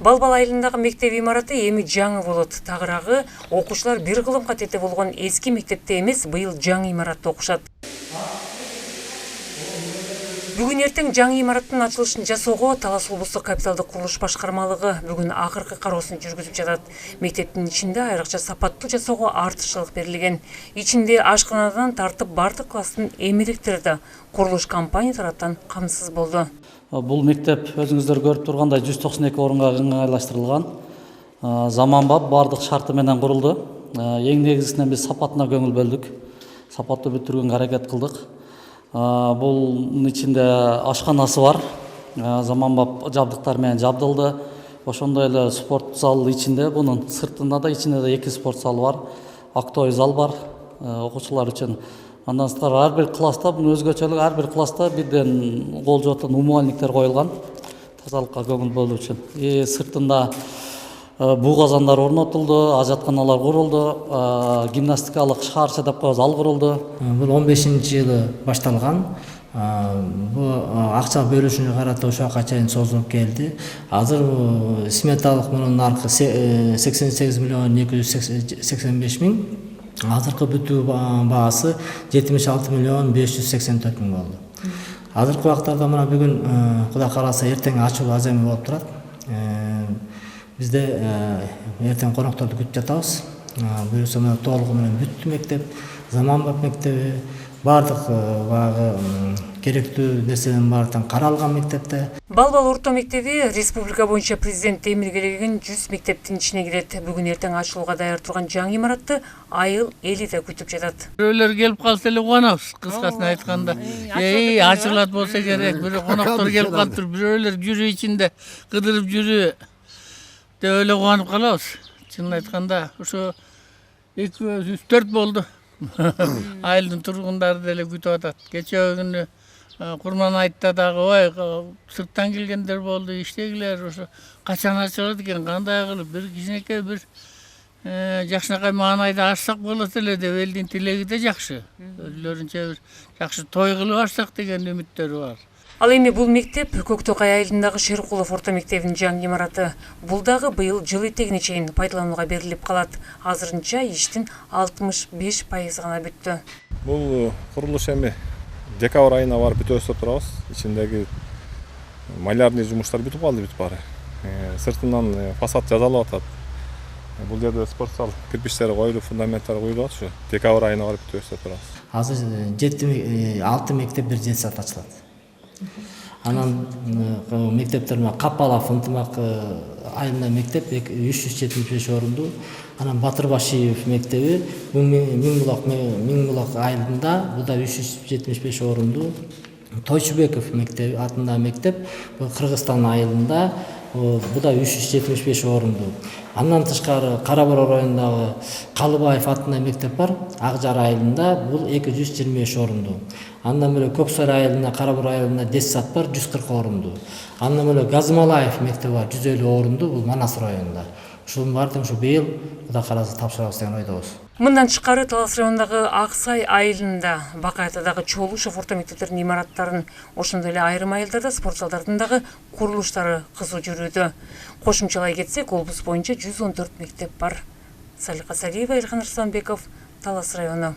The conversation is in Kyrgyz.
Балбал айылындагы мектеп имараты эми жаңы болот. Тагыраагы окуучулар бир кылымга тете болгон эски мектепте эмес, быйыл жаңы имаратта окушат. Бүгүн эртең жаңы имараттын ачылышын жасоого Талас облустук капиталдык курулуш башкармалыгы бүгүн акыркы кароосун жүргүзүп жатат. Мектептин ичинде айрыкча сапаттуу жасоого артыкчылык берилген. Ичинде ашканадан тартып бардык класстын эмеректери да курулуш компания тараптан камсыз болду. Бул мектеп өзүңүздөр көрүп тургандай 192 орунга ыңгайлаштырылган. Заманбап бардык шарты менен курулду. Эң негизинен биз сапатына көңүл бөлдүк. Сапаттуу бүтүргөнгө аракет кылдык. Бул ичинде ашканасы бар. Заманбап жабдыктар менен жабдылды. Ошондой эле спорт залы ичинде, бунун сыртында да ичинде да 2 спорт залы бар. Актовый зал бар окуучулар үчүн. Андан сырткары ар бир класста, бул өзгөчөлүк, ар бир класста бирден кол жуотун умувальниктер коюлган. Тазалыкка көңүл бөлүү үчүн. Сыртында буу казандар орнотулду, ажатканалар курулду, гимнастикалык шаарча деп коебуз, ал курулду. Бул 15-жылы башталган. Бу акча бөлүшүнө карата ошоға чейин созулуп келди. Азыр сметалык мунун наркы 88 миллион 285 миң. Азыркы бүтүү баасы 76 миллион 584 миң болду. Азыркы убактарда мына бүгүн Кудай кааласа эртең ачуу аземи болуп турат. Бизде эртең конокторду күтүп жатабыз. Буюрса мына толугу менен бүттү мектеп, заманбап мектеби, бардык баягы керектүү нерсенин баардыгы каралган мектепте. Балбал орто мектеби республика боюнча президент эмиргелеген 100 мектептин ичине кирет. Бүгүн эртең ачылууга даяр турган жаңы имаратты айыл эли да күтүп жатат. Бирөөлөр келип калса эле кубанабыз, кыскасын айтканда. Ачылат болсо керек, бир коноктор келип калыптыр, бирөөлөр жүрүү ичинде кыдырып жүрүү деп эле кубанып калабыз. Чынын айтканда, ошо 2-4 болду. Айылдын тургундары деле күтүп атат. Кечээ күнү Курман айтта дагы ой сырттан келгендер болду, иштегилер, ошо качан ачылат экен, кандай кылып бир кичинекей бир жакшынакай маанайда ачсак болот эле деп элдин тилеги да жакшы. Өзүлөрүнчө бир жакшы той кылып ачсак деген үмүттөрү бар. Ал эми бул мектеп Көктөкай айылындагы Шеркулов орто мектебинин жаңы имараты. Бул дагы быйыл жыл этегине чейин пайдаланууга берилип калат. Азырынча иштин 65% гана бүттү. Бул курулуш эми декабрь айына барып бүтөбүз деп турабыз. Ичиндеги малярный жумуштар бүтүп калды, бүтүп баары. Сыртынан фасад жасалып атат. Бул жерде спорт зал кирпичтери коюлуп, фундаменттери коюлуп атышы. Декабрь айына барып бүтөбүз деп турабыз. Азыр 6 мектеп бир жетсат ачылат. Анан мектептер Капала Фынтымак айылында мектеп 375 орунду. Анан Батырбашиев мектеби Миңбулак айылында, бул да 375 орунду. Тойчубеков мектеби атында мектеп Кыргызстан айылында, бул да 375 орунду. Андан тышкары Карабор районундагы Калыбаев атында мектеп бар, Акжар айылында, бул 225 орунду. Андан бөлөк Көксай айылында, Карабор айылында детсад бар, 140 орунду. Андан бөлөк Газмалаев мектеби бар, 150 орунду, бул Манас районунда. Ушунун баардыгын ушу быйыл Кудай кааласа тапшырабыз деген ойдобуз. Мындан тышкары Талас районундагы Аксай айылында, Бакайтадагы Чолушев орто мектептеринин имараттарын, ошондой эле айрым айылдарда спорт залдардын дагы курулуштары кызуу жүрүүдө. Кошумчалай кетсек, облус боюнча 114 мектеп бар. Салика Салиева, Илхан Арсланбеков, Талас району.